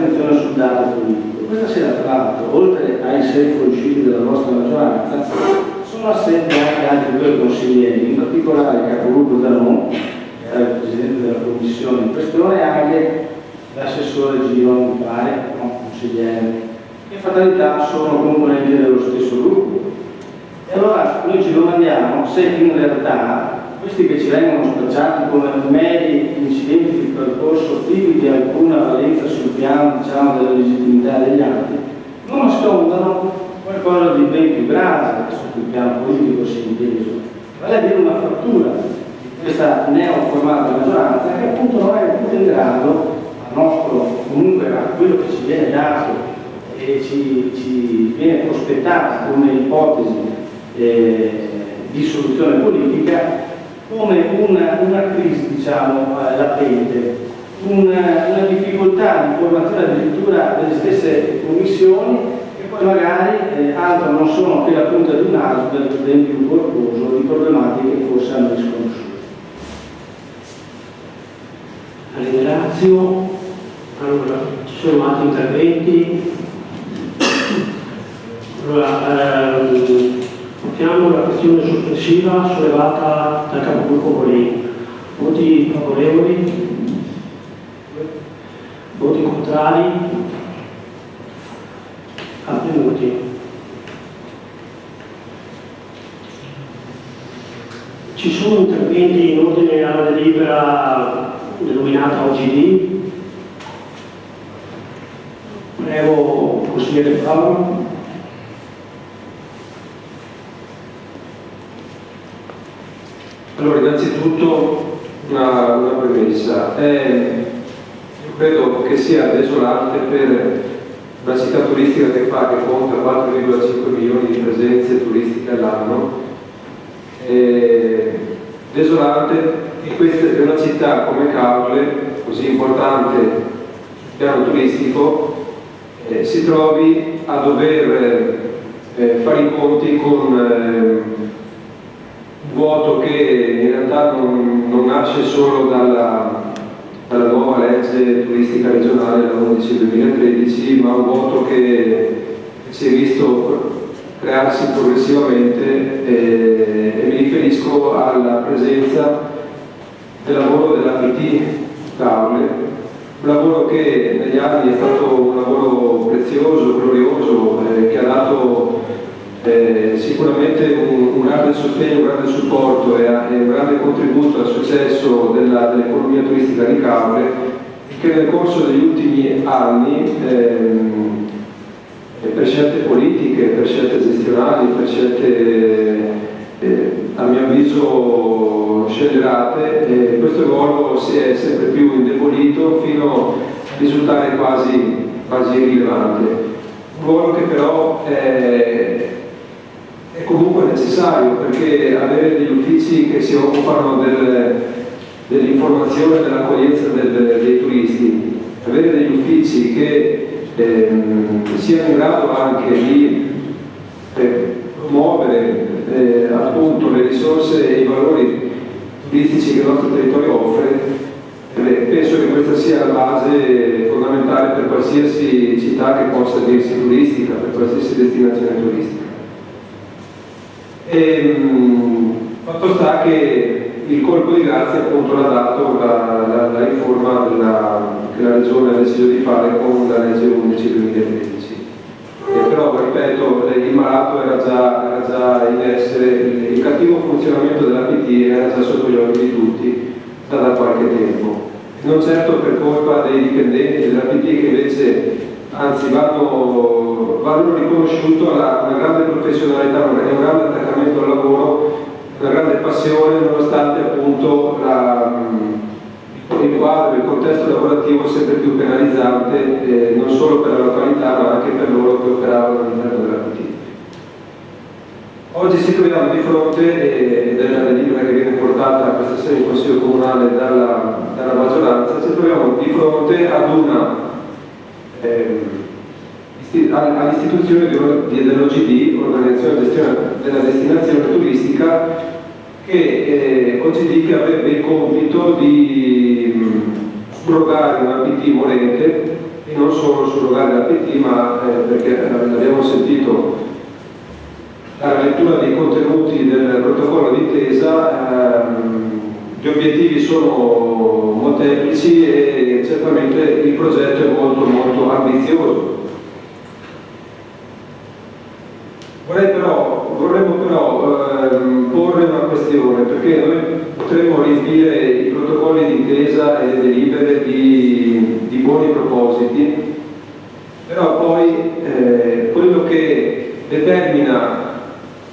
l'attenzione sul dato politico. Questa sera, tra l'altro, oltre ai 6 fuoriusciti della vostra maggioranza, sono assenti anche altri 2 consiglieri, in particolare il capogruppo Zanon, che era il presidente della commissione in questione, e anche l'assessore Giro, mi pare, no, consigliere, che fatalità sono componenti dello stesso gruppo. E allora noi ci domandiamo se in realtà questi che ci vengono spacciati come meri incidenti di percorso tipi di alcuna valenza sul piano, diciamo, della legittimità degli atti, non nascondano qualcosa di ben più grave sul piano politico si inteso, vale a dire una frattura di questa neoformata maggioranza che appunto non è più in grado, a nostro, comunque a quello che ci viene dato e ci viene prospettata come ipotesi di soluzione politica, come una crisi, diciamo, latente, una difficoltà di formazione addirittura delle stesse commissioni, che poi magari altro non sono che la punta di un iceberg ben più corposo di problematiche che forse hanno risconosciuto. Ringrazio. Allora, ci sono altri interventi. Allora, portiamo la questione sospensiva sollevata dal capogruppo Bonini. Voti favorevoli? Voti contrari? Astenuti? Ci sono interventi in ordine alla delibera denominata OGD. Prego, consigliere Paolo. Allora, innanzitutto una premessa. Credo che sia desolante per una città turistica che conta 4,5 milioni di presenze turistiche all'anno. Desolante che questa è una città come Caorle, così importante sul piano turistico, si trovi a dover fare i conti con un vuoto che in realtà non nasce solo dalla nuova legge turistica regionale, la 11/2013, ma un vuoto che si è visto crearsi progressivamente, e mi riferisco alla presenza del lavoro dell'APT Caorle, un lavoro che negli anni è stato un lavoro prezioso, glorioso, che ha dato sicuramente un grande sostegno, un grande supporto e un grande contributo al successo dell'economia turistica di Caorle, che nel corso degli ultimi anni, per scelte politiche, per scelte gestionali, per scelte a mio avviso scellerate, questo ruolo si è sempre più indebolito fino a risultare quasi irrilevante. Un ruolo che però è comunque necessario, perché avere degli uffici che si occupano dell'informazione e dell'accoglienza dei turisti, avere degli uffici che siano in grado anche di promuovere appunto le risorse e i valori turistici che il nostro territorio offre, penso che questa sia la base fondamentale per qualsiasi città che possa dirsi turistica, per qualsiasi destinazione turistica. Fatto sta che il colpo di grazia appunto l'ha dato la riforma che la Regione ha deciso di fare con la legge 11/2013. Però, ripeto, il malato era già in essere, il cattivo funzionamento dell'APT era già sotto gli occhi di tutti da qualche tempo. Non certo per colpa dei dipendenti dell'APT, che invece anzi vanno riconosciuto una grande professionalità, un grande attaccamento al lavoro, una grande passione, nonostante appunto il quadro, il contesto lavorativo sempre più penalizzante, non solo per la località ma anche per loro che operavano all'interno dell'APT. Oggi ci troviamo di fronte, ed è la delibera che viene portata questa sera in Consiglio Comunale dalla maggioranza, ci troviamo di fronte ad all'istituzione dell'OGD, Organizzazione della Destinazione Turistica, che OGD che avrebbe il compito di surrogare un APT morente e non solo surrogare l'APT, ma perché abbiamo sentito la lettura dei contenuti del protocollo d'intesa, gli obiettivi sono molteplici e certamente il progetto è molto molto ambizioso. Vorremmo però porre una questione, perché noi potremmo riempire i protocolli d'intesa e le delibere di buoni propositi, però poi quello che determina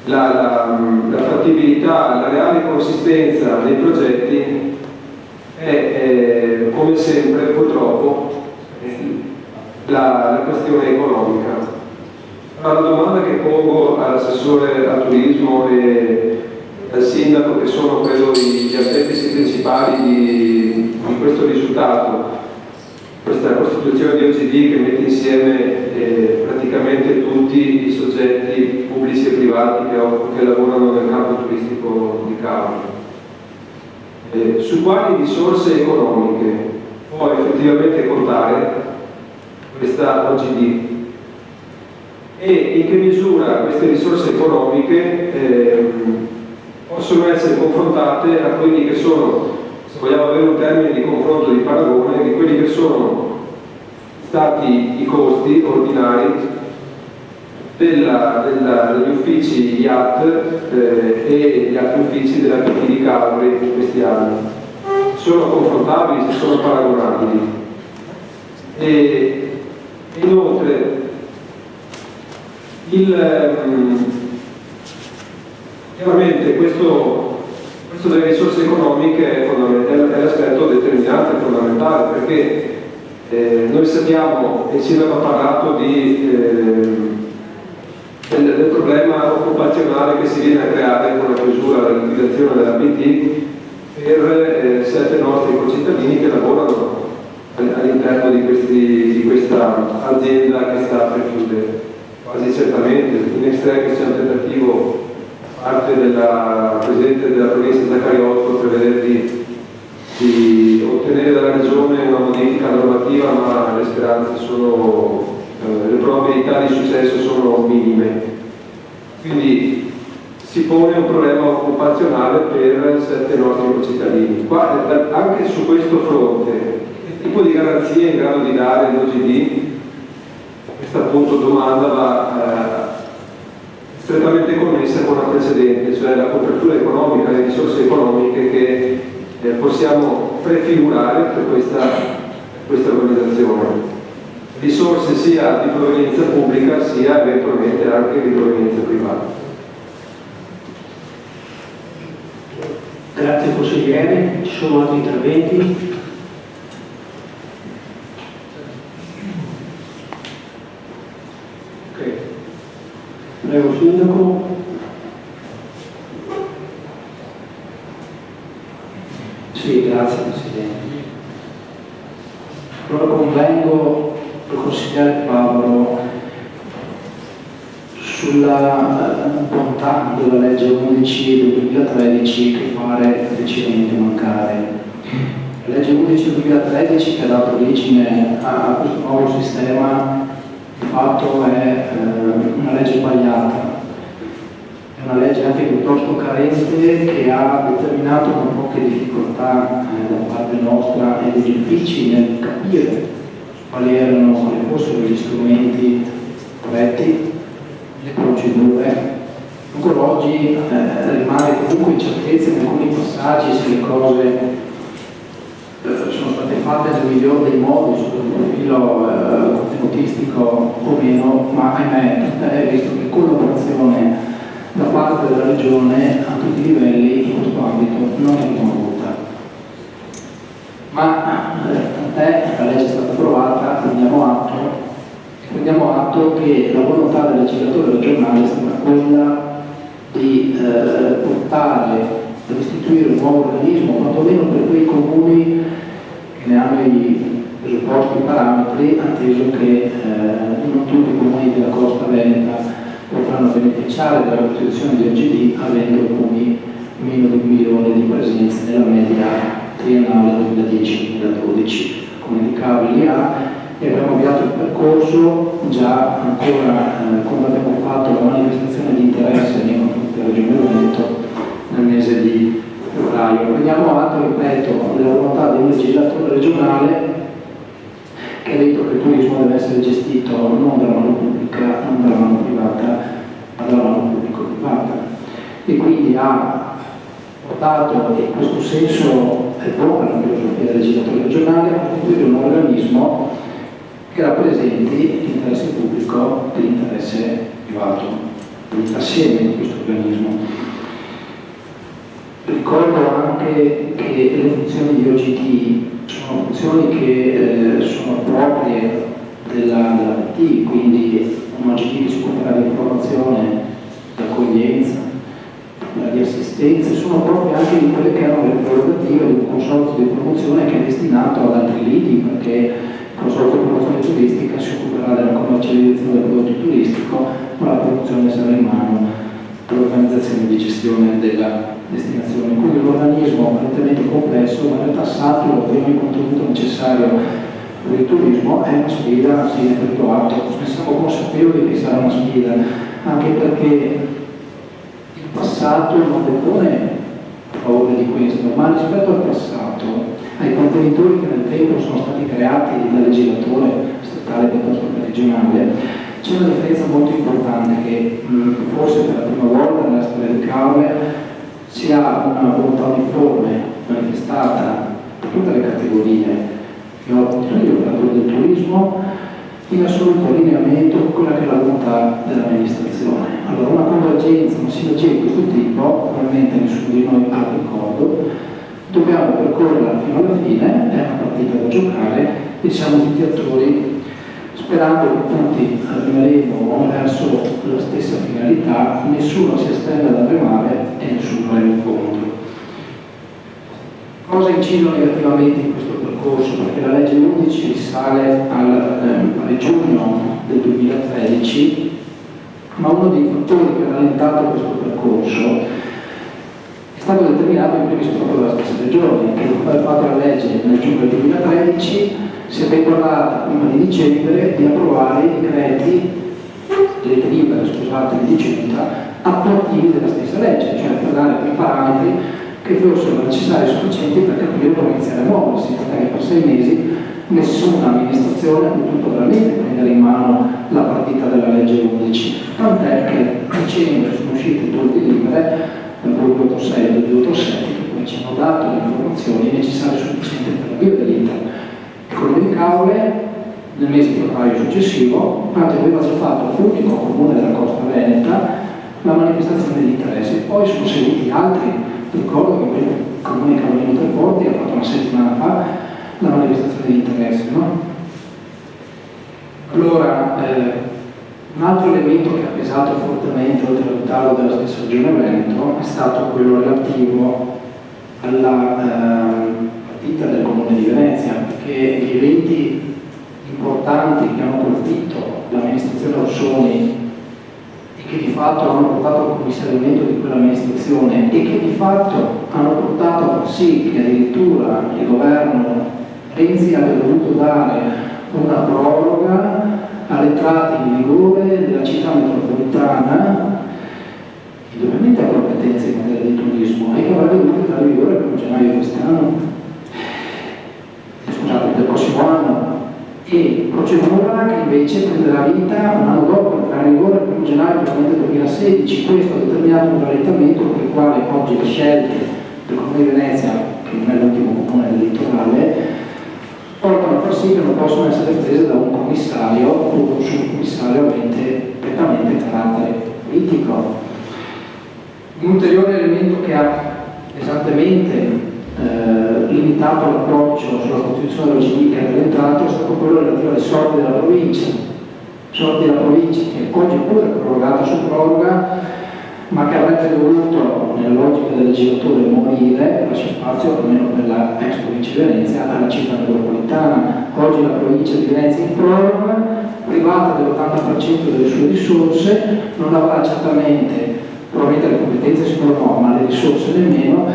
la fattibilità, la reale consistenza dei progetti è come sempre purtroppo la questione economica. Allora, la domanda che pongo all'assessore al turismo e al sindaco, che sono credo gli artefici principali di questo risultato, questa costituzione di OGD che mette insieme praticamente tutti i soggetti pubblici e privati che lavorano nel campo turistico di Cavoli. Su quali risorse economiche può effettivamente contare questa OGD e in che misura queste risorse economiche possono essere confrontate a quelli che sono, se vogliamo avere un termine di confronto, di paragone, di quelli che sono stati i costi ordinari degli uffici IAT e gli altri uffici della PT di Cavoli in questi anni. Sono confrontabili, se sono paragonabili. E inoltre chiaramente questo delle risorse economiche è l'aspetto determinante, fondamentale, perché noi sappiamo, e il sindaco ha parlato del problema occupazionale che si viene a creare con la chiusura della liquidazione della PT per 7 nostri concittadini che lavorano all'interno di questa azienda che sta per chiudere. Quasi certamente, in extremis c'è un tentativo da parte della Presidente della provincia Zacariotto prevedere di ottenere dalla Regione una modifica normativa, ma le speranze sono, le probabilità di successo sono minime. Quindi si pone un problema occupazionale per 7 nostri concittadini. Anche su questo fronte, che tipo di garanzie è in grado di dare l'OGD? Questa appunto domanda va strettamente connessa con la precedente, cioè la copertura economica, le risorse economiche che possiamo prefigurare per questa organizzazione. Risorse sia di provenienza pubblica sia eventualmente anche di provenienza privata. Grazie consigliere, ci sono altri interventi? Prego sindaco. Sì, grazie Presidente. Allora convengo col consigliere Paolo sulla bontà della legge 11 del 2013 che pare decisamente mancare. La legge 11 del 2013 che ha dato origine a questo nuovo sistema di fatto è una legge sbagliata, è una legge anche piuttosto carente che ha determinato non poche difficoltà da parte nostra e degli uffici nel capire quali fossero gli strumenti corretti, le procedure. Ancora oggi rimane comunque incertezza in alcuni passaggi se le cose sono state fatte nel migliore dei modi sotto il profilo contenutistico o meno, ma ahimè è visto che collaborazione da parte della Regione a tutti i livelli in questo ambito non è riconosciuta. Ma tant'è, la legge è stata approvata, prendiamo atto che la volontà del legislatore regionale è stata quella di portare ad istituire un nuovo organismo, quantomeno per quei comuni che ne hanno i presupposti e parametri, atteso che non tutti i comuni della costa veneta potranno beneficiare della costituzione di OGD avendo comuni meno di 1 milione di presenze nella media triennale 2010-2012. Come di Cavoli ha e abbiamo avviato il percorso già ancora quando abbiamo fatto la manifestazione di interesse nei confronti della Regione Veneto nel mese di febbraio. Prendiamo atto, ripeto, della volontà del legislatore regionale che ha detto che il turismo deve essere gestito non dalla mano pubblica, non dalla mano privata, ma dalla mano pubblico-privata. E quindi ha portato, e in questo senso è buona la filosofia del legislatore regionale, a costituire un organismo che rappresenti l'interesse pubblico e l'interesse privato, quindi assieme in questo organismo. Ricordo anche che le funzioni di OGT sono funzioni che sono proprie della PT, quindi un OGT che si occuperà di informazione, di accoglienza, di assistenza, sono proprie anche di quelle che erano le prerogative di un consorzio di promozione che è destinato ad altri liti, perché il consorzio di promozione turistica si occuperà della commercializzazione del prodotto turistico, ma la promozione sarà in mano all'organizzazione di gestione della destinazione. Quindi un organismo apparentemente complesso, ma in realtà saturo prima il contenuto necessario per il turismo è una sfida, sì, ne prendo atto. Ne siamo consapevoli che sarà una sfida, anche perché il passato non depone a favore di questo, ma rispetto al passato, ai contenitori che nel tempo sono stati creati dal legislatore statale piuttosto che regionale, c'è una differenza molto importante che forse per la prima volta nella storia di Caule si ha una volontà uniforme manifestata da tutte le categorie che tutti gli operatori del turismo in assoluto allineamento con quella che è la volontà dell'amministrazione. Allora una convergenza, una sinergia di questo tipo, probabilmente nessuno di noi ha il ricordo, dobbiamo percorrerla fino alla fine, è una partita da giocare e siamo tutti attori sperando che tutti arriveremo verso la stessa finalità, nessuno si estenda dal remare e nessuno è incontro. Cosa incidono negativamente in questo percorso? Perché la legge 11 risale al giugno del 2013, ma uno dei fattori che ha rallentato questo percorso è stato determinato in primis proprio dalla stessa regione, che dopo aver fatto la legge nel giugno del 2013 si è ben guardata prima di dicembre di approvare i decreti, le delibere, scusate, di Giunta attuativi della stessa legge, cioè per dare quei parametri che fossero necessari e sufficienti per capire come iniziare a muoversi, perché per 6 mesi nessuna amministrazione ha potuto veramente prendere in mano la partita della legge 11, tant'è che a dicembre sono uscite 2 delibere del 286 e del 287 che poi ci hanno dato le informazioni necessarie e sufficienti per l'avvio dell'iter. Il Comune di Caule nel mese di febbraio successivo aveva già fatto l'unico comune della costa veneta la manifestazione di interesse, poi sono seguiti altri. Ricordo che il Comune Cavolino Treporti ha fatto una settimana fa la manifestazione di interesse, no? Allora, un altro elemento che ha pesato fortemente oltre al tavolo della stessa Regione Veneto è stato quello relativo alla partita del Comune di Venezia, perché gli eventi importanti che hanno colpito l'amministrazione Orsoni e che di fatto hanno portato al commissariamento di quell'amministrazione e che di fatto hanno portato a far sì che addirittura il governo Renzi abbia dovuto dare una proroga all'entrata in vigore della città metropolitana, che ovviamente ha competenze in materia di turismo e che avrebbe dovuto entrare in vigore per gennaio quest'anno, scusate, del prossimo anno, e procedura che invece prenderà vita un anno dopo, entrare in vigore il 1 gennaio 2016. Questo ha determinato un rallentamento per il quale oggi le scelte del Comune di Venezia, che non è l'ultimo comune del litorale, portano a far sì che non possono essere prese da un commissario o un subcommissario avente prettamente carattere politico. Un ulteriore elemento che ha pesantemente limitato l'approccio sulla costituzione dell'OGT che è rallentato è stato quello relativo alle sorti della provincia. Sorti della provincia che oggi pure è prorogata su proroga, ma che avrebbe dovuto, nella logica del legislatore, morire, lascia spazio almeno per la ex provincia di Venezia alla città metropolitana. Oggi la provincia di Venezia in proroga, privata dell'80% delle sue risorse, non avrà certamente, probabilmente le competenze sicuro no, ma le risorse nemmeno,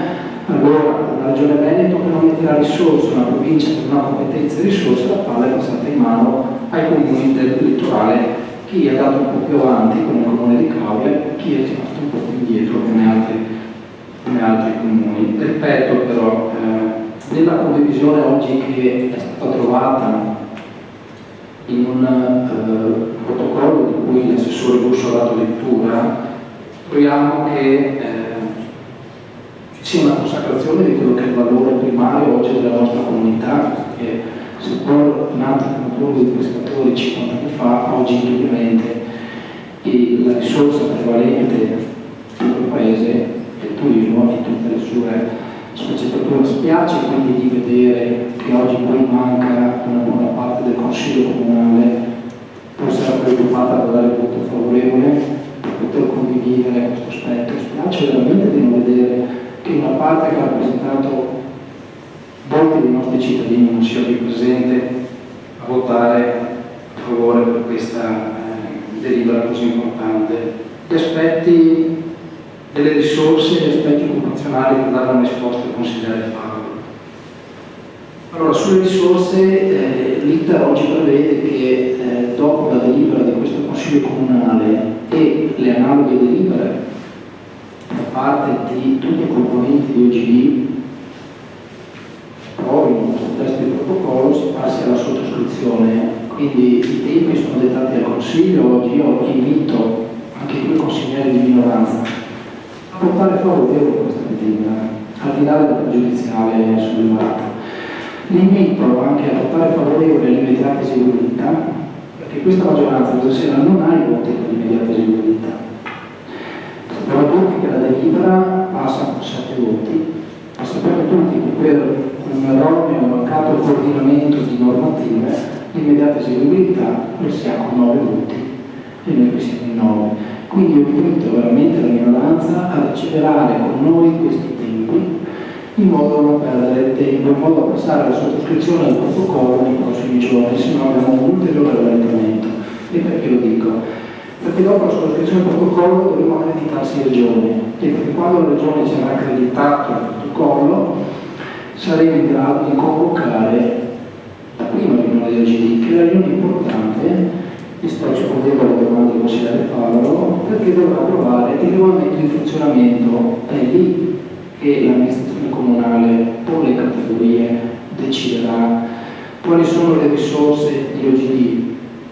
Allora, la Regione Veneto che non metterà risorse, una provincia che non ha competenze e risorse, la palla è passata in mano ai comuni del litorale, chi è andato un po' più avanti come il comune di Caude, chi è rimasto un po' più indietro come altri comuni. Ripeto però, nella condivisione oggi che è stata trovata in un protocollo di cui l'assessore Russo ha dato lettura, troviamo che ci sia una consacrazione di quello che è il valore primario oggi della nostra comunità, che seppur nati come gruppo di pescatori 50 anni fa, oggi indubbiamente la risorsa prevalente di quel paese è il turismo e tutte le sue sfaccettature. Spiace quindi di vedere che oggi poi manca una buona parte del Consiglio Comunale, forse era preoccupata da dare voto favorevole per poter condividere questo aspetto. Spiace veramente di non vedere che una parte che ha rappresentato molti dei nostri cittadini non sia qui presente a votare a favore per questa delibera così importante. Gli aspetti delle risorse e gli aspetti occupazionali per dare una risposta al consigliere Fabio. Allora, sulle risorse l'ITAR oggi prevede che dopo la delibera di questo Consiglio Comunale e le analoghe delibere da parte di tutti i componenti di OGD provino sul testo di protocollo, si passi alla sottoscrizione. Quindi i tempi sono dettati al Consiglio. Oggi io invito anche i due consiglieri di minoranza a votare favorevole a questa delibera, al di là della pregiudiziale sollevata. L'invito anche a votare favorevole all'immediata eseguibilità, perché questa maggioranza questa sera non ha i voti per l'immediata eseguibilità. Sappiamo tutti che la delibera passa con 7 voti, ma sappiamo tutti che per un erroneo e mancato coordinamento di normative l'immediata eseguibilità si ha con 9 voti e noi qui siamo in 9. Quindi io invito veramente la minoranza ad accelerare con noi questi tempi in modo da non perdere tempo, in modo da passare alla sottoscrizione del protocollo nei prossimi giorni, se no abbiamo un ulteriore rallentamento. E perché lo dico? Perché dopo la sottoscrizione del protocollo dovremo accreditarsi le regioni, e perché quando la regione ci avrà accreditato il protocollo saremo in grado di convocare la prima riunione del GD, che è la riunione importante, e sto rispondendo alla domanda del consigliere Favaro, perché dovrà approvare il regolamento di funzionamento. È lì che l'amministrazione comunale o le categorie deciderà quali sono le risorse di OGD.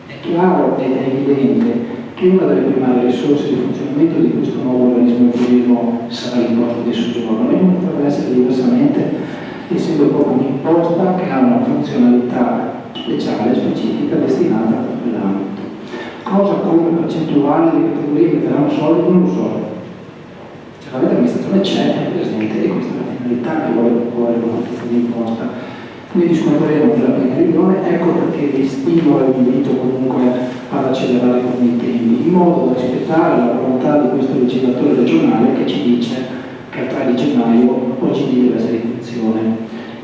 È chiaro ed è evidente che una delle primarie risorse di funzionamento di questo nuovo organismo di turismo sarà l'imposta di soggiorno, e non potrebbe essere diversamente, essendo proprio un'imposta che ha una funzionalità speciale, specifica, destinata a quell'ambito. Cosa come percentuale di categorie metteranno soldi non lo so. Certamente l'amministrazione c'è, è presente, e questa è la finalità che vuole proporre con questo tipo di imposta. Quindi discuteremo della prima riunione, ecco perché vi stimola e vi invito comunque ad accelerare con i tempi, in modo da rispettare la volontà di questo legislatore regionale che ci dice che al 3 di gennaio OGD deve essere in funzione.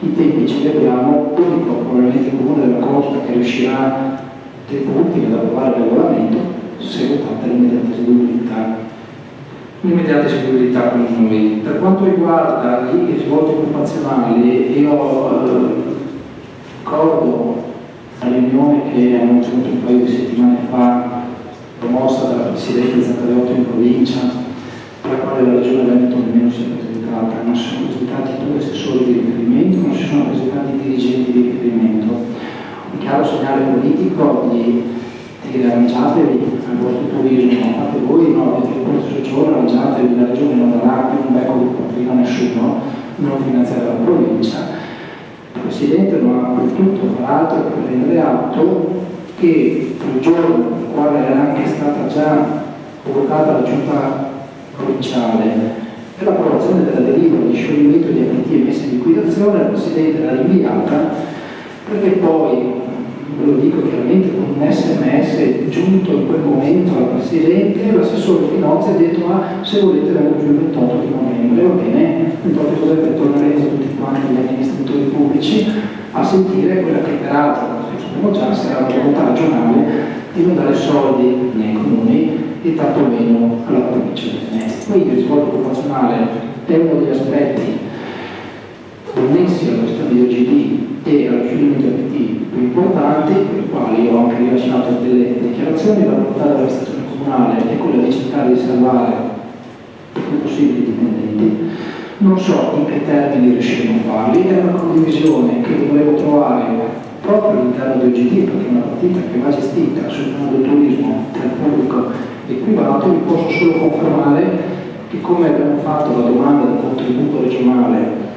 I tempi ce li abbiamo, unico probabilmente il comune della Costa che riuscirà tempo utile ad approvare il regolamento se votate l'immediata eseguibilità. L'immediata eseguibilità con noi. Per quanto riguarda gli svolti occupazionali, io ricordo la riunione che abbiamo tenuto un paio di settimane fa, promossa dalla Presidente Zaccareotto in provincia, per la quale la Regione Veneto nemmeno si è presentata. Non si sono presentati 2 assessori di riferimento, non si sono presentati dirigenti di riferimento. Un chiaro segnale politico di dire arrangiatevi al vostro turismo, fate voi, no, avete il posto di soggiorno, arrangiatevi, la Regione non darà più un becco di quattrino a nessuno, non finanziare la provincia. Il Presidente non ha potuto far altro che prendere atto che il giorno nel quale era anche stata già convocata la giunta provinciale per l'approvazione della delibera di scioglimento di APT e messa in liquidazione, il Presidente l'ha rinviata, perché poi, ve lo dico chiaramente, con un SMS giunto in quel momento al Presidente, l'assessore Finozzi ha detto se volete vengo giù il 28 di novembre, va bene, il 28 di novembre torneremo tutti quanti gli amministratori pubblici a sentire quella che peraltro, sappiamo già, sarà una volontà regionale di non dare soldi nei comuni e tantomeno alla provincia di Venezia. Quindi il risvolto occupazionale è uno degli aspetti connessi alla questione di OGD e al chiudimento dei PT più importanti, per i quali ho anche rilasciato delle dichiarazioni. La volontà dell'amministrazione comunale è quella di cercare di salvare il più possibile i dipendenti. Non so in che termini riusciremo a farli, è una condivisione che volevo trovare proprio all'interno di OGD, perché è una partita che va gestita sul piano del turismo tra il pubblico e il privato. Vi posso solo confermare che, come abbiamo fatto la domanda del contributo regionale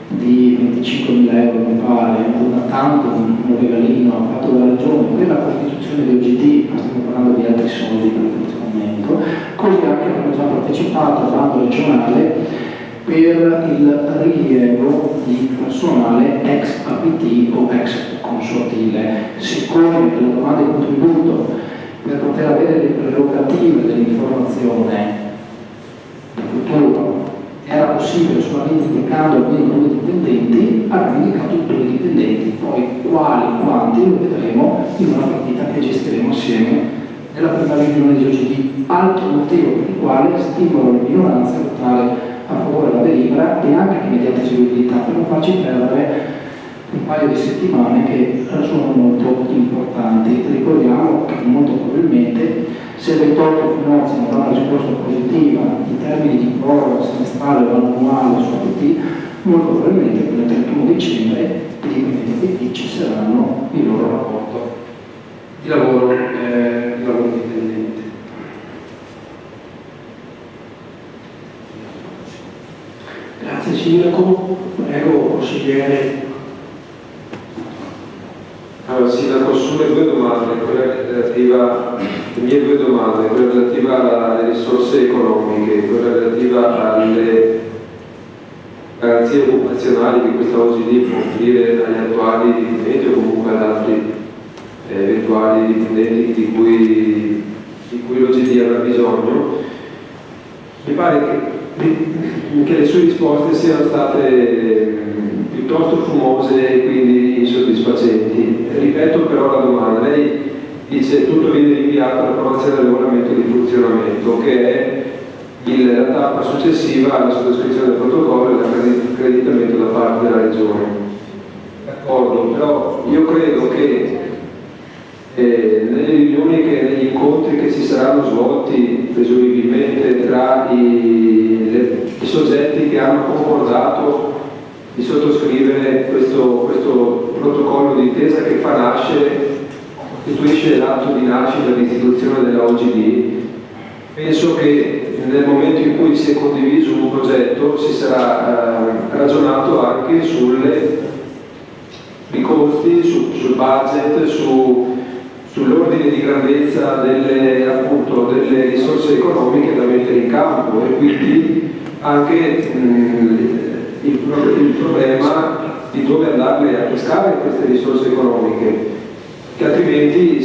di 25.000 euro, mi pare, una tanto un regalino fatto dalla regione per la costituzione di OGD, ma stiamo parlando di altri soldi per questo momento, così anche abbiamo già partecipato al bando regionale per il rilievo di personale ex APT o ex consortile. Siccome la domanda di contributo per poter avere le prerogative dell'informazione in futuro era possibile solamente indicando almeno 2 dipendenti, abbiamo indicato 2 dipendenti, poi quali, quanti lo vedremo in una partita che gestiremo assieme nella prima riunione di OGD. Altro motivo per il quale stimolo le minoranze a votare a favore della delibera e anche l'immediata eseguibilità, per non farci perdere un paio di settimane che sono molto importanti. Ricordiamo che molto probabilmente, se il 28 Finozzi non dà una risposta positiva in termini di proroga semestrale o annuale su APT, molto probabilmente per il 31 dicembre i dipendenti APT cesseranno il loro rapporto di lavoro dipendente. Grazie Sindaco, prego consigliere. Allora, Sindaco, sulle 2 domande, le mie 2 domande, quella relativa alle risorse economiche, quella relativa alle garanzie occupazionali che questa OGD può offrire agli attuali dipendenti o comunque ad altri eventuali dipendenti di cui l'OGD avrà bisogno. Mi pare che le sue risposte siano state piuttosto fumose e quindi insoddisfacenti. Ripeto però la domanda. Lei dice tutto viene rinviato all'approvazione del regolamento di funzionamento, che è la tappa successiva alla sottoscrizione del protocollo e all'accreditamento da parte della Regione. D'accordo, però io credo che nelle riunioni, negli incontri che si saranno svolti presumibilmente tra i soggetti che hanno concordato di sottoscrivere questo protocollo d'intesa che fa nascere, costituisce l'atto di nascita dell'istituzione della OGD, penso che nel momento in cui si è condiviso un progetto si sarà ragionato anche sui costi, sul budget, sull'ordine di grandezza delle risorse economiche da mettere in campo e quindi anche il problema di dove andarle a pescare queste risorse economiche, che altrimenti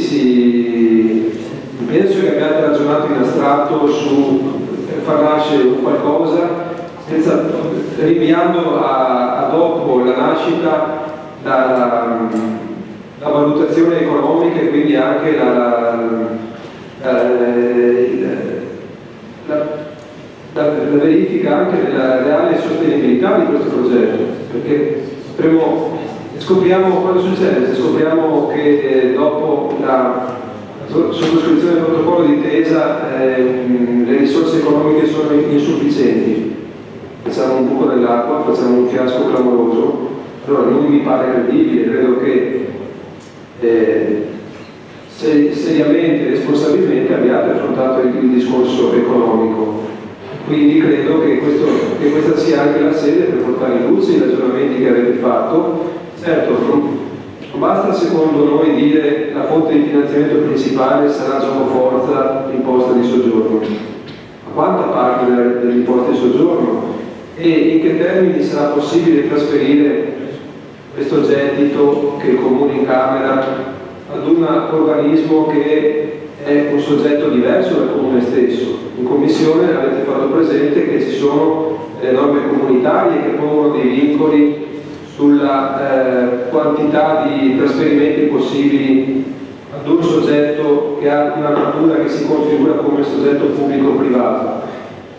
penso che abbiate ragionato in astratto per far nascere qualcosa rinviando a dopo la nascita la valutazione economica e quindi anche la verifica anche della reale sostenibilità di questo progetto, perché scopriamo cosa succede se scopriamo che dopo la sottoscrizione del protocollo d'intesa le risorse economiche sono insufficienti, facciamo un buco nell'acqua, facciamo un fiasco clamoroso. Allora non mi pare credibile, credo che seriamente e responsabilmente abbiate affrontato il discorso economico. Quindi credo che questa sia anche la sede per portare in luce i ragionamenti che avete fatto. Certo, non basta secondo noi dire la fonte di finanziamento principale sarà giocoforza l'imposta di soggiorno. A quanta parte dell'imposta di soggiorno e in che termini sarà possibile trasferire questo gettito che il Comune incamera ad un organismo che è un soggetto diverso dal Comune stesso. In Commissione avete fatto presente che ci sono le norme comunitarie che pongono dei vincoli sulla quantità di trasferimenti possibili ad un soggetto che ha una natura che si configura come soggetto pubblico-privato.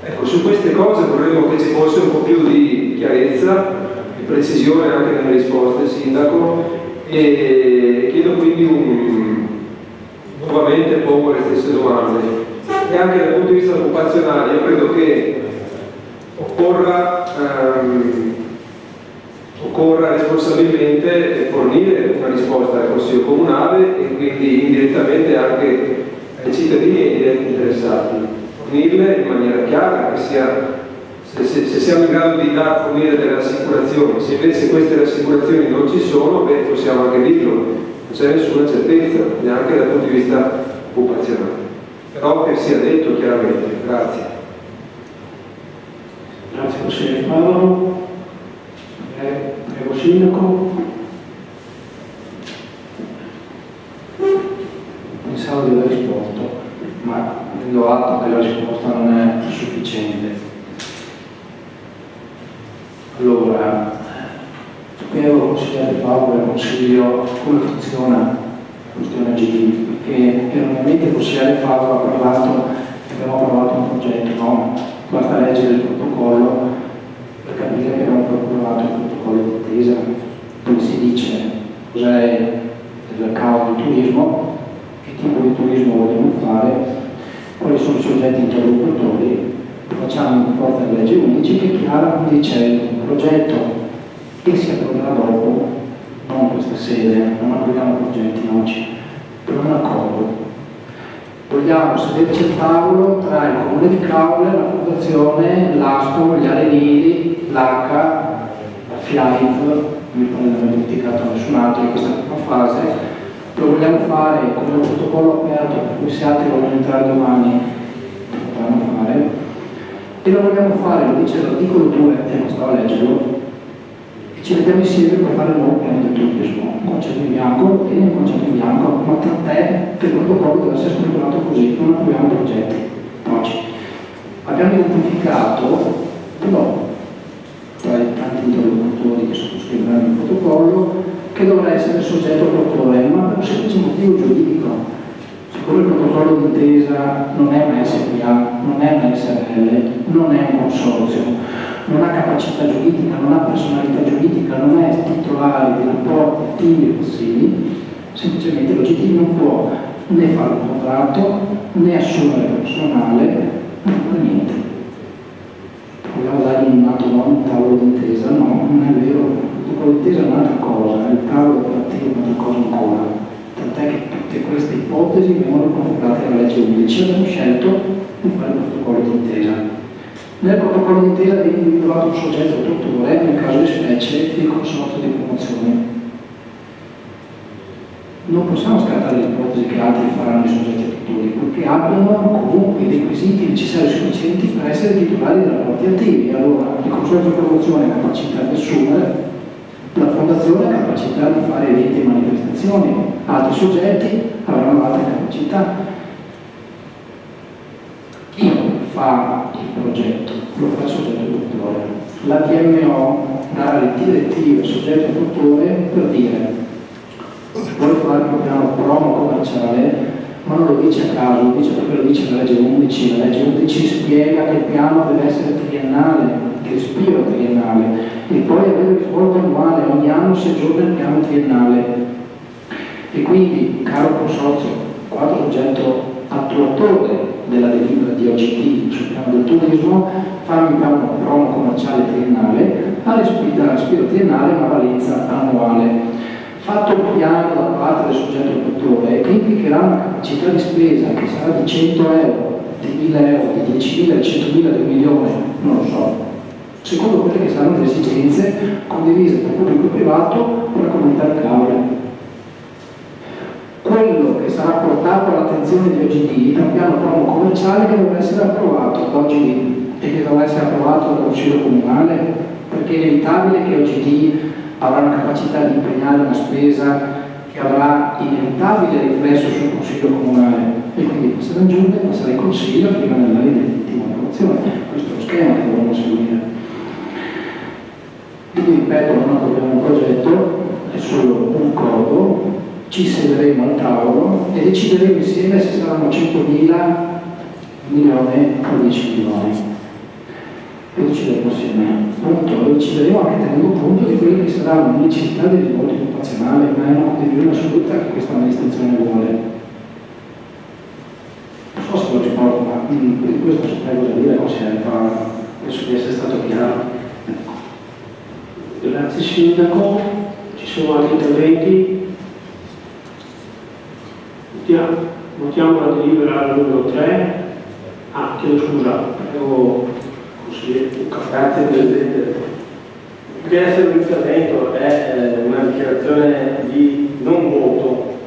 Ecco, su queste cose vorremmo che ci fosse un po' più di chiarezza precisione anche nelle risposte, Sindaco, e chiedo quindi nuovamente pongo le stesse domande. E anche dal punto di vista occupazionale io credo che occorra responsabilmente fornire una risposta al Consiglio Comunale e quindi indirettamente anche ai cittadini e ai diretti interessati. Fornirle in maniera chiara, che sia, se siamo in grado di fornire delle rassicurazioni, se invece queste rassicurazioni non ci sono, beh, possiamo anche dirlo, non c'è nessuna certezza, neanche dal punto di vista occupazionale. Però che sia detto chiaramente. Grazie. Grazie consigliere Paolo. Prego Sindaco. Pensavo di aver risposto, ma prendo atto che la risposta non è sufficiente. Allora, spiego al consigliere Paolo del Consiglio come funziona la questione GD, perché erroneamente il consigliere Paolo ha parlato che abbiamo approvato un progetto, no? Basta leggere il protocollo per capire che abbiamo approvato il protocollo d'intesa, dove si dice cos'è il mercato di turismo, che tipo di turismo vogliamo fare, quali sono i soggetti interlocutori. Facciamo in forza della legge 11 che chiara dice un progetto che si approverà dopo, non questa sede, non approviamo progetti oggi, per un accordo. Vogliamo sederci al tavolo tra il Comune di Caule, la Fondazione, l'ASCO, gli Arenili, l'ACA, la FIAIF, mi pare di non aver dimenticato nessun altro in questa prima fase. Lo vogliamo fare come un protocollo aperto, per cui se altri vogliono entrare domani lo potranno fare. E lo vogliamo fare, lo dice l'articolo 2, e non stavo a leggerlo, e ci mettiamo insieme per fare il nuovo piano del turismo, un concetto in bianco e un concetto in bianco, ma tant'è che il protocollo deve essere strutturato così, non approviamo progetti oggi. Abbiamo identificato, però, tra i tanti interlocutori che sottoscriveranno il protocollo, che dovrà essere soggetto autore, ma per un semplice motivo giuridico. Siccome il protocollo d'intesa non è una SPA, non è una SRL, non è un consorzio, non ha capacità giuridica, non ha personalità giuridica, non è titolare di rapporti attivi e passivi, semplicemente l'OGT non può né fare un contratto, né assumere personale, non fa niente. Vogliamo dare un altro nome, un tavolo d'intesa? No, non è vero, il protocollo d'intesa è un'altra cosa, il tavolo operativo è un'altra cosa ancora. Tant'è che tutte queste ipotesi vengono confrontate alla legge 11. Abbiamo scelto di fare il protocollo d'intesa. Nel protocollo d'intesa viene individuato un soggetto tuttore, nel caso di specie il consorzio di promozione. Non possiamo scartare l'ipotesi che altri faranno i soggetti attuatori, perché abbiano comunque i requisiti necessari e sufficienti per essere titolari di rapporti attivi. Allora, il consorzio di promozione ha capacità di assumere, la fondazione ha capacità di fare eventi e manifestazioni, altri soggetti avranno altre capacità. Chi fa il progetto? Lo fa il soggetto produttore. La DMO darà le direttive al soggetto produttore per dire vuole fare un piano promo commerciale, ma non lo dice a caso, lo dice perché lo dice la legge 11. La legge 11 spiega che il piano deve essere triennale, che respiro triennale, e poi avere risvolto annuale, ogni anno si aggiorna il piano triennale. E quindi, caro consorzio, quadro soggetto attuatore della delibera di OGT sul piano del turismo, farmi un piano promo commerciale triennale, ha respiro triennale ma valenza annuale. Fatto un piano da parte del soggetto attuatore che implicherà una capacità di spesa che sarà di 100 euro, di 1000 euro, di 10.000, di 100.000, di 1 milione, non lo so, secondo quelle che saranno le esigenze condivise tra pubblico e privato con la comunità di Caule. Quello che sarà portato all'attenzione di OGD è un piano promo commerciale che dovrà essere approvato da OGD e che dovrà essere approvato dal Consiglio Comunale, perché è inevitabile che OGD avrà una capacità di impegnare una spesa che avrà inevitabile riflesso sul Consiglio Comunale e quindi passerà in giunta e passerà in Consiglio prima della legittima approvazione. Questo è lo schema che dovremo seguire. Quindi ripeto, non approviamo un progetto, è solo un codo, ci sederemo al tavolo e decideremo insieme se saranno 100.000, 1 milione o 10 milioni. lo decideremo assieme. Appunto, lo decideremo anche tenendo conto di quelle che saranno le necessità del risvolto occupazionale, ma è una condivisione assoluta che questa amministrazione vuole. Non so se lo ricordo, ma di questo non saprei cosa dire, penso di essere stato chiaro. Grazie Sindaco, ci sono altri interventi? Votiamo la delibera numero 3. Chiedo scusa, prego consigliere. Grazie Presidente. Che essere un intervento è una dichiarazione di non voto,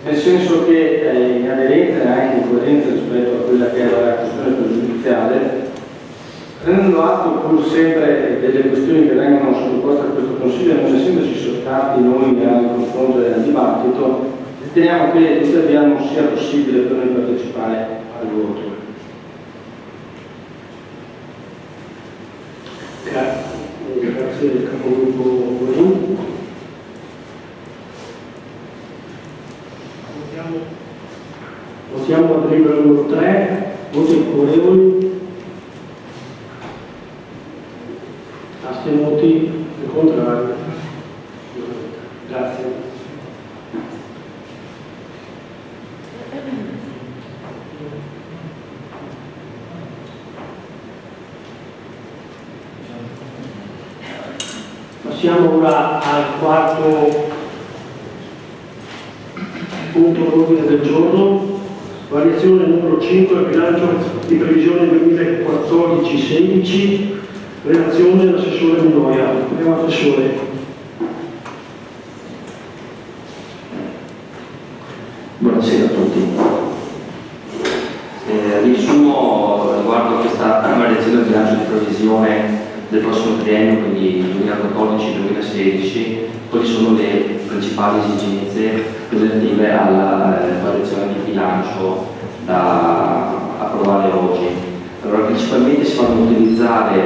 nel senso che in aderenza e anche in coerenza rispetto a quella che è la questione pregiudiziale, prendendo atto pur sempre delle questioni che vengono sottoposte a questo Consiglio, non essendoci sottratti noi al confronto e al dibattito, riteniamo che tuttavia non sia possibile per noi partecipare al voto. Grazie del capogruppo Guarini. Votiamo la delibera numero 3, voti favorevoli, astenuti e contrari. Grazie. Passiamo ora al quarto punto dell'ordine del giorno, variazione numero 5, bilancio di previsione 2014-16, relazione dell'assessore Minoia. Prego Assessore. Buonasera a tutti. Riassumo riguardo questa variazione del bilancio di previsione del prossimo triennio, quindi 2014-2016, quali sono le principali esigenze relative alla variazione di bilancio da approvare oggi. Allora, principalmente si vanno a utilizzare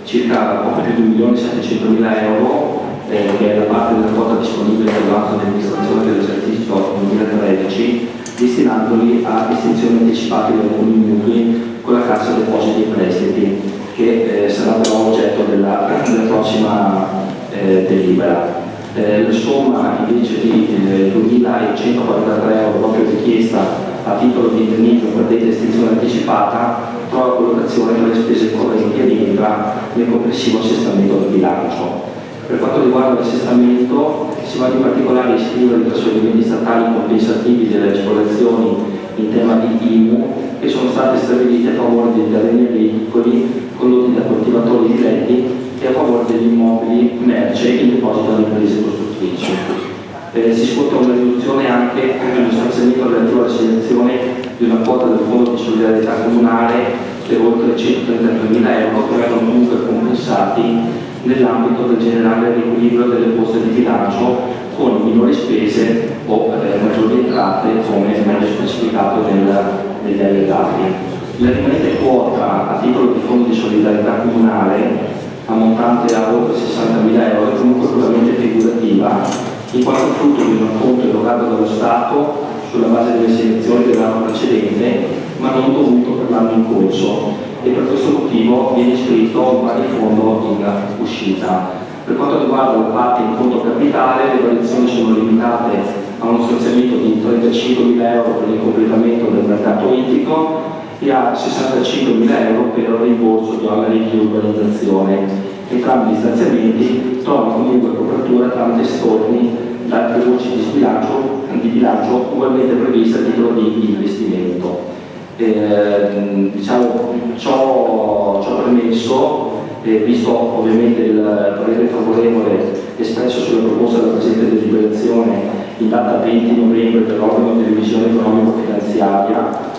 circa poco più di 1.700.000 euro, che è la parte della quota disponibile dall'atto di amministrazione dell'esercizio 2013, destinandoli a estensioni anticipate di alcuni mutui con la Cassa Depositi e Prestiti, che sarà però oggetto della prossima delibera. La somma invece di 2.143 euro proprio richiesta a titolo di indennizzo per detta estensione anticipata trova collocazione per le spese correnti e rientra nel complessivo assestamento del bilancio. Per quanto riguarda l'assestamento, si va in particolare a iscrivere i trasferimenti statali compensativi delle agevolazioni in tema di IMU che sono state stabilite a favore dei terreni agricoli condotti da coltivatori diretti e a favore degli immobili merce in deposito alle imprese costruttrici. Si sconta una riduzione anche nello stanziamento relativo all'assegnazione di una quota del Fondo di Solidarietà Comunale per oltre 133.000 euro che vengono comunque compensati nell'ambito del generale riequilibrio delle poste di bilancio con minori spese o maggiori entrate, come meglio specificato negli allegati. La rimanente quota a titolo di Fondo di Solidarietà Comunale, ammontante a oltre 60.000 euro, è comunque puramente figurativa, in quanto frutto di un acconto erogato dallo Stato sulla base delle selezioni dell'anno precedente, ma non dovuto per l'anno in corso, e per questo motivo viene iscritto un pari fondo in uscita. Per quanto riguarda la parte in conto capitale, le variazioni sono limitate a uno stanziamento di 35.000 euro per il completamento del mercato ittico e a 65.000 euro per il rimborso di oneri di urbanizzazione. Entrambi gli stanziamenti trovano comunque copertura tramite storni da altre voci di bilancio ugualmente previste a titolo di investimento. Ciò premesso, visto ovviamente il parere favorevole espresso sulla proposta della presente deliberazione in data 20 novembre per l'organo di revisione economico-finanziaria,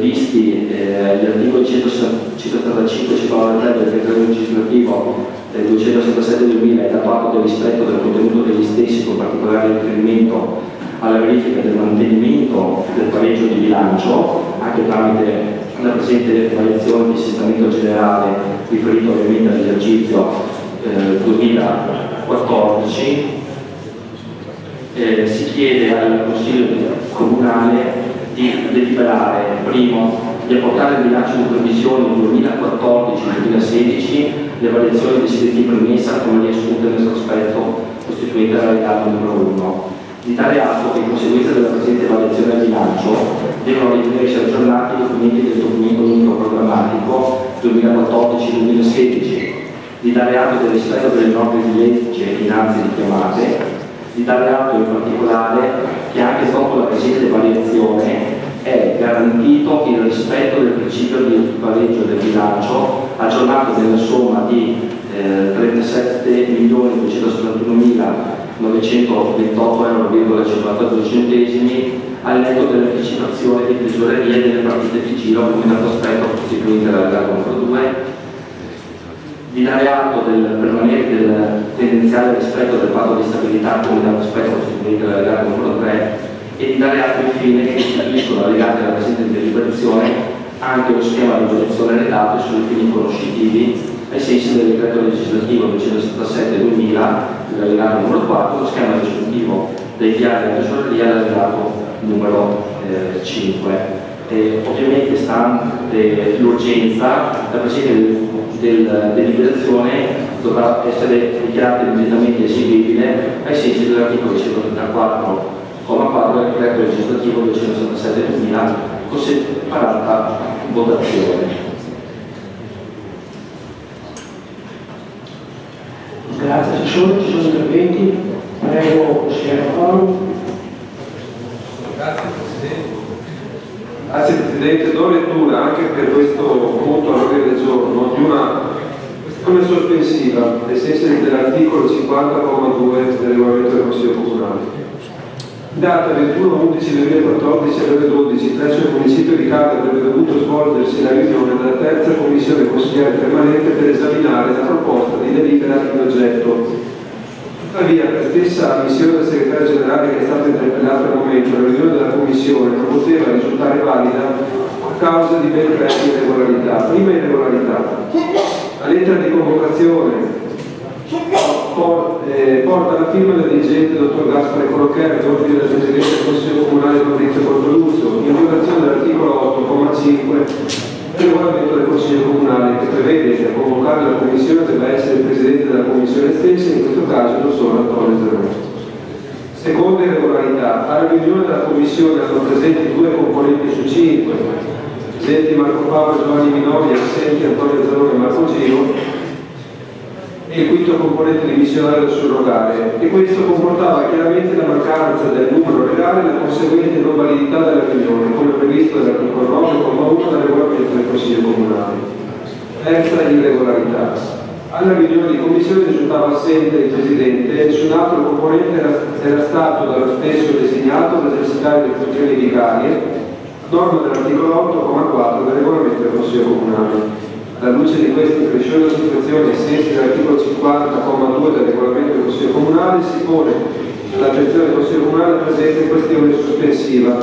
visti gli articoli 135 e 193 del decreto legislativo 267/2000 e dato atto del rispetto del contenuto degli stessi, con particolare riferimento alla verifica del mantenimento del pareggio di bilancio, anche tramite la presente variazione di assestamento generale riferito ovviamente all'esercizio 2014, si chiede al Consiglio Comunale di deliberare, primo, di apportare il bilancio di previsione 2014-2016 le variazioni dei siti premessa come riassunte nel prospetto costituente dall'allegato numero 1. Di tale atto che in conseguenza della presente variazione al bilancio devono ritenersi aggiornati i documenti del documento unico programmatico 2014-2016, di dare atto del rispetto delle norme di legge dinanzi richiamate, di dare atto in particolare che anche dopo la presente variazione è garantito il rispetto del principio di pareggio del bilancio aggiornato nella somma di 37.228,52 € al netto dell'anticipazione di tesoreria delle partite di giro come dato aspetto costituente dall'allegato numero 2, di dare atto del tendenziale rispetto del patto di stabilità come dato aspetto costituente dall'allegato numero 3 e di dare atto infine che costituiscono allegati alla presente deliberazione anche lo schema di progettazione redatto sui fini conoscitivi ai sensi del decreto legislativo 277/2000 dell'allegato numero 4, lo schema risolutivo dei diari della tesoreria dell'allegato numero 5. Ovviamente, stante l'urgenza, la presente deliberazione dovrà essere dichiarata immediatamente eseguibile ai sensi dell'articolo 134,4 del decreto legislativo 267/2000 con separata votazione. Grazie Assessore, ci sono interventi? Prego, consigliere Paolo. Grazie Presidente, do lettura anche per questo punto all'ordine del giorno di una questione sospensiva ai sensi dell'articolo 50,2 del regolamento del Consiglio Comunale. In data 21/11/2014 alle ore 12 presso il municipio di Capri avrebbe dovuto svolgersi la riunione della terza commissione consigliare permanente per esaminare la proposta di delibera in oggetto. Tuttavia, per stessa ammissione del segretario generale che è stato interpellato al momento, la riunione della commissione non poteva risultare valida a causa di ben tre irregolarità. Prima irregolarità: la lettera di convocazione porta la firma del dirigente dottor Gaspare Colocchero d'ordine del Presidente del Consiglio Comunale Fabrizio Bortoluzzo, in violazione dell'articolo 8,5 del regolamento del Consiglio Comunale, che prevede che a convocare la Commissione debba essere il Presidente della Commissione stessa, in questo caso il dottor Antonio Zeroni. Seconda irregolarità: alla riunione della Commissione erano presenti 2 componenti su 5, presenti Marco Paolo Giovanni Minori, assenti Antonio Zeroni e Marco Giro, e il quinto componente dimissionario da surrogare, e questo comportava chiaramente la mancanza del numero legale e la conseguente non validità della riunione, come previsto dall'articolo 9,1 del regolamento del Consiglio Comunale. Terza irregolarità: alla riunione di commissione risultava assente il Presidente, su un altro componente era stato dallo stesso designato per esercitare le funzioni vicarie, norma dell'articolo 8,4 del regolamento del Consiglio Comunale. Alla luce di questa incresciosa situazione, ai sensi dell'articolo 50,2 del regolamento del Consiglio Comunale, si pone all'attenzione del Consiglio Comunale la presente questione sospensiva,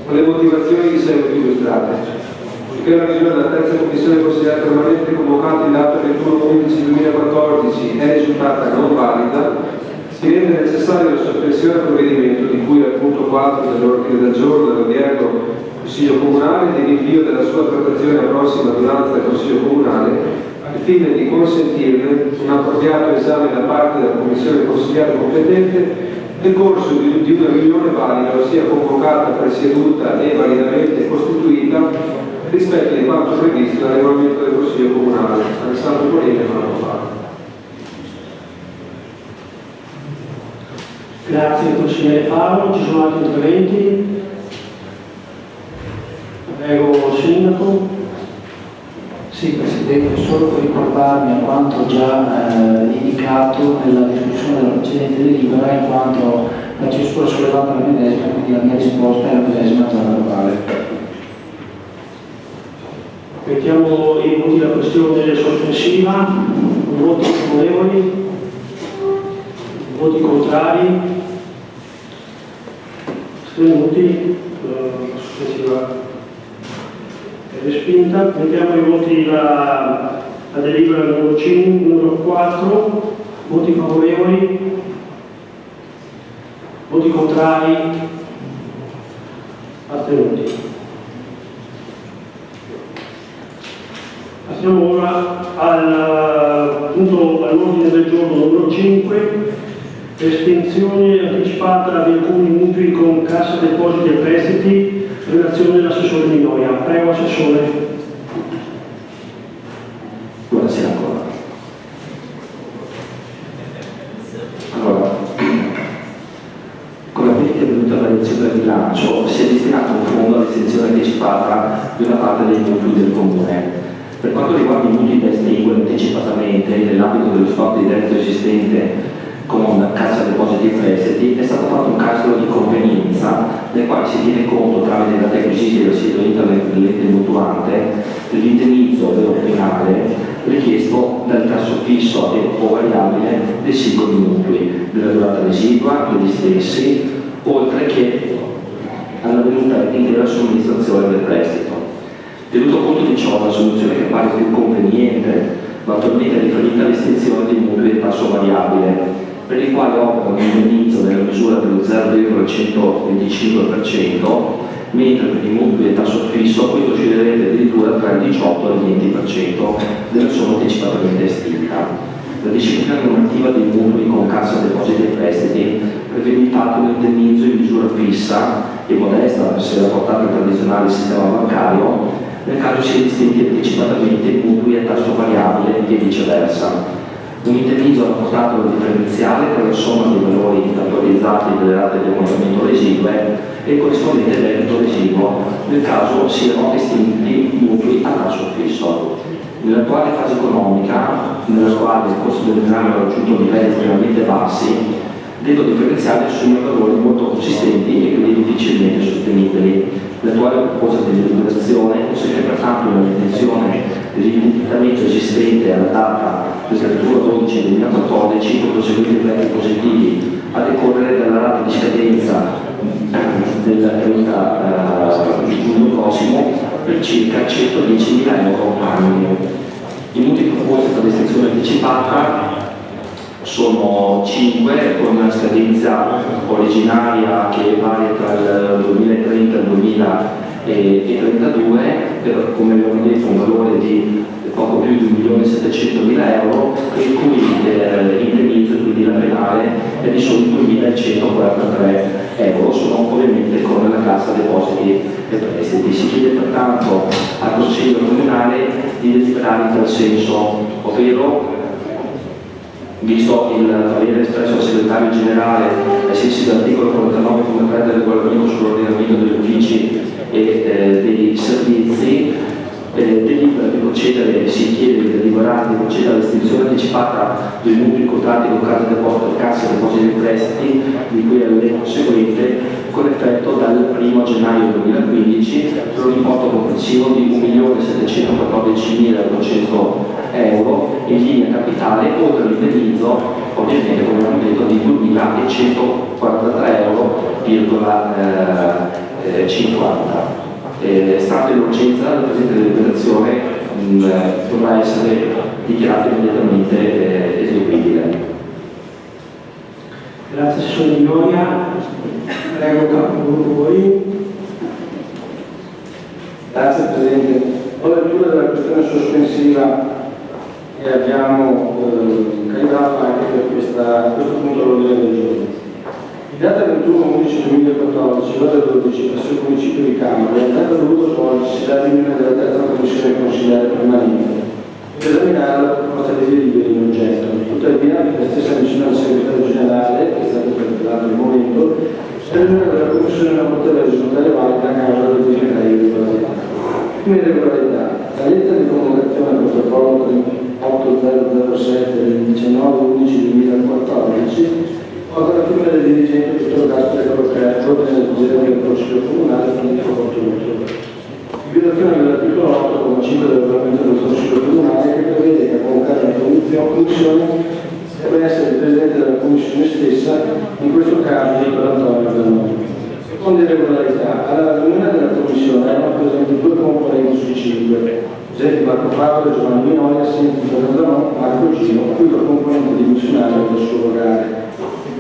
con le motivazioni di seguito illustrate. Poiché la riunione della terza commissione consigliare permanente convocata in data 21/11/2014 è risultata non valida, si rende necessaria la sospensione del provvedimento di cui al punto 4 dell'ordine del giorno dell'odierno Consiglio Comunale, di rinvio della sua trattazione a prossima adunanza del Consiglio Comunale, al fine di consentirne un appropriato esame da parte della Commissione consigliare competente nel corso di una riunione valida, ossia convocata, presieduta e validamente costituita rispetto di quanto previsto dal regolamento del Consiglio Comunale. Alessandro Polini non lo fa. Grazie consigliere Paolo, ci sono altri interventi? Prego Sindaco. Sì, Presidente, solo per ricordarmi a quanto già indicato nella discussione della precedente delibera, in quanto la cesura sollevata la medesima, quindi la mia risposta è la medesima già verbale. Mettiamo in voti la questione sospensiva, voti favorevoli, voti contrari, astenuti, sospensiva è respinta. Mettiamo in voti la delibera numero 4, voti favorevoli, voti contrari, astenuti. Passiamo ora all'ordine del giorno numero 5, estensione anticipata di alcuni mutui con Cassa Depositi e Prestiti, relazione dell'assessore Minoia. Prego, assessore. Buonasera ancora. Allora, come avete venuto alla variazione del bilancio, si è destinato un fondo all'estensione anticipata di una parte dei mutui del Comune. Per quanto riguarda i mutui da estinguere anticipatamente nell'ambito dello stock di debito esistente con Cassa Depositi e Prestiti, è stato fatto un calcolo di convenienza nel quale si tiene conto, tramite dati acquisiti dal sito internet dell'ente mutuante, dell'indennizzo finale richiesto dal tasso fisso o variabile dei singoli mutui, della durata residua degli stessi, oltre che alla venuta intera somministrazione del prestito. Tenuto conto di ciò, la soluzione che pare più conveniente va attualmente riferita all'estensione dei mutui a tasso variabile, per il quale opera un indennizzo nella misura dello 0,125%, mentre per i mutui a tasso fisso questo oscillerebbe addirittura tra il 18 e il 20% della somma anticipatamente estinta. La disciplina normativa dei mutui con Cassa Depositi e Prestiti prevede infatti un indennizzo in misura fissa e modesta se rapportato al tradizionale sistema bancario, nel caso sia estinti anticipatamente i mutui a tasso variabile e viceversa. Un indennizzo rapportato al differenziale per la somma dei valori attualizzati delle rate di ammortamento residue e il corrispondente debito residuo nel caso siano estinti mutui a tasso fisso. Nell'attuale fase economica, nella quale il costo del denaro ha raggiunto livelli estremamente bassi, detto differenziale assume valori molto consistenti e quindi difficilmente sostenibili. L'attuale proposta di deliberazione consente pertanto una ritenzione dell'indebitamento esistente alla data del 31/12/2014 con conseguenti effetti positivi a decorrere dalla data di scadenza del 30 giugno prossimo per circa 110.000 euro annui. I mutui proposti per l'estensione anticipata sono 5 con una scadenza originaria che varia tra il 2030 e il 2032 per, come abbiamo detto, un valore di poco più di 1.700.000 euro, il cui indennizzo, quindi la penale, è di solo 2.143 euro, sono ovviamente con la Cassa Depositi e Prestiti. Si chiede pertanto al Consiglio Comunale di deliberare in tal senso, ovvero, visto il parere espresso dal segretario generale ai sensi dell'articolo 49,3 del regolamento sull'ordinamento degli uffici e dei servizi, delibera di procedere, si chiede di deliberare di procedere all'estinzione anticipata dei mutui contratti con Cassa Depositi e Prestiti di cui è l'elenco seguente, con effetto dal 1 gennaio 2015 per un importo complessivo di 1.714.800 euro in linea capitale, oltre all'indennizzo ovviamente, come abbiamo detto, di 2.143 euro,50. Stante l'urgenza, la presente deliberazione dovrà essere dichiarata immediatamente eseguibile. Grazie, assessore Minoia. Prego, capogruppo voi. Grazie Presidente. Ho lettura della questione sospensiva che abbiamo calibrato anche per questo punto all'ordine del giorno. In data 21/11/2014, ore 12, presso il municipio di Cambre, avrebbe dovuto svolgersi la riunione della terza commissione consiliare permanente per esaminare la proposta di deliberi in oggetto. Tuttavia, la stessa vicina al segretario generale, che è stato interpellato al momento, la riunione della commissione non poteva risultare valida a causa del decreto irregolarità. Prima irregolarità, la lettera di comunicazione al protocollo 8007 del 19/11/2014 porta la firma del dirigente Vittorio Gaspare Corocrea, ordine del Presidente del Consiglio Comunale Filippo Portoluccio. In violazione dell'articolo 8,5 del regolamento del Consiglio Comunale, che prevede che a convocare la commissione deve essere il Presidente della Commissione stessa, in questo caso Vittorio Antonio Zanoni. Seconda irregolarità, alla riunione della Commissione erano presenti 2 componenti su 5, presenti Marco Fabio e Giovanni Minoli, assenti Vittorio Zanoni, Marco Gino, cui la componente dimissionaria del surrogare.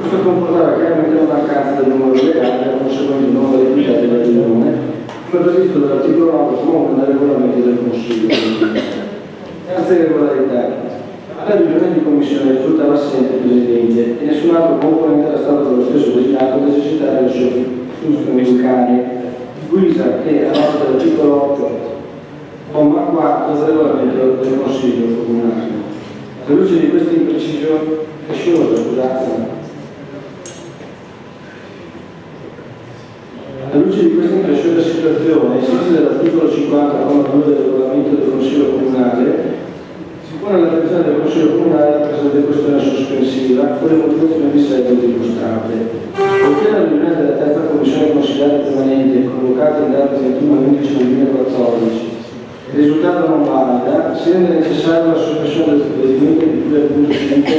Questo comportava chiaramente la mancanza del numero legale e la conseguente non validità della riunione, come previsto dall'articolo 9 comunque dai regolamenti del Consiglio. Terza irregolarità. Alla riunione di commissione risultava assente il Presidente e nessun altro componente era stato dallo stesso designato a esercitare le sue funzioni locali, di guisa che a norma dell'articolo 8, comma 4 del regolamento del Consiglio Comunale. Alla luce di questa imprecisione, alla luce di questa impressione situazione, ai sensi dell'articolo 50,2 del regolamento del Consiglio Comunale, si pone all'attenzione del Consiglio Comunale la presente questione sospensiva con le motivazioni di seguito illustrate. Poiché la riunione della terza commissione consigliare permanente, convocata in data 21/11/2014, è risultata non valida, si rende necessaria la sospensione del provvedimento di cui al punto 5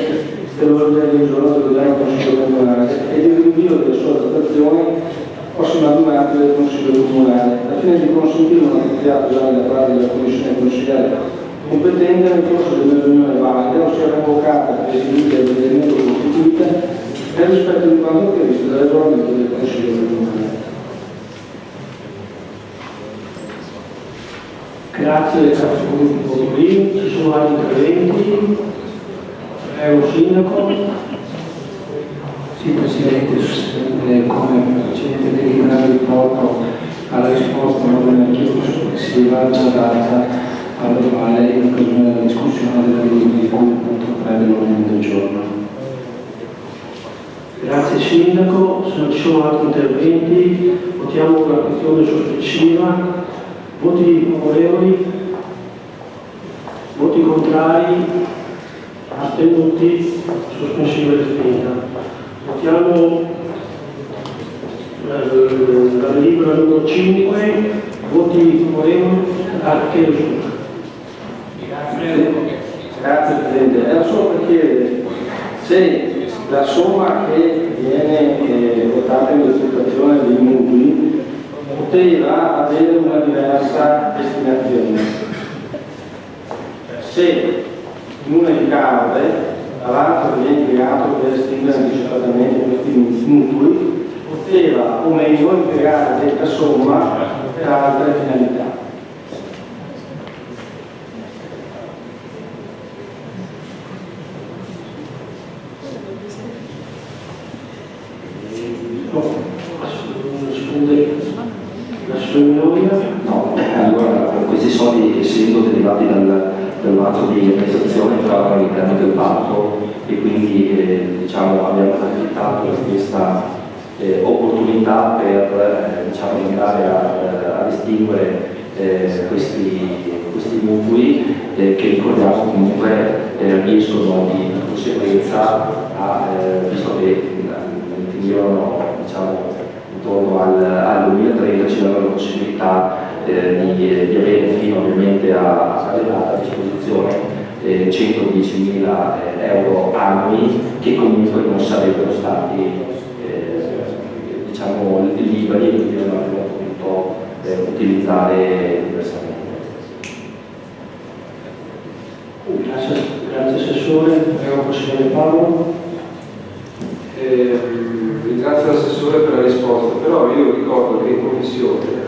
dell'ordine del giorno del Consiglio Comunale e del rinvio delle sue trattazioni prossima ad un atto del Consiglio Comunale, al fine di consentire un appropriato esame da parte della Commissione consigliare competente nel corso della riunione valida, ossia convocata, presieduta e provvedimento costituita, nel rispetto di quanto previsto dal regolamento del Consiglio Comunale. Grazie del capogruppo Botolini. Ci sono altri interventi? Prego, Sindaco. Sì, Presidente, come precedente deliberato riporto alla risposta alla richiesta soppressiva già data alla quale in occasione della discussione della delibera di cui il punto 3 dell'ordine del giorno. Grazie Sindaco, se non ci sono altri interventi votiamo la questione sospensiva. Voti favorevoli? Voti contrari? Astenuti? Sospensiva respinta. Votiamo la delibera numero 5, voti favorevoli, chiedo scusa. Grazie Presidente, era solo per chiedere se la somma che viene votata in esecuzione dei mutui poteva avere una diversa destinazione. Se in una di cause dall'altro viene impiegato per estinguere anticipatamente questi mutui, poteva o meno impiegare detta somma per altre finalità. No, allora questi soldi, essendo derivati dal mazzo di amministrazione, entravano all'interno del patto e quindi diciamo, abbiamo approfittato di questa opportunità per diciamo, andare a estinguere questi mutui che ricordiamo comunque riescono di conseguenza visto che finivano diciamo, intorno al 2030 ci danno la possibilità di avere fino ovviamente a data disposizione 110.000 euro annui che comunque non sarebbero stati diciamo, liberi e quindi non avremmo potuto utilizzare diversamente. Grazie Assessore, prego Consigliere Paolo. Ringrazio l'assessore per la risposta, però io ricordo che in commissione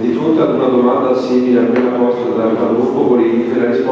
di fronte ad una domanda simile a quella posta dal gruppo Bolini, la risposta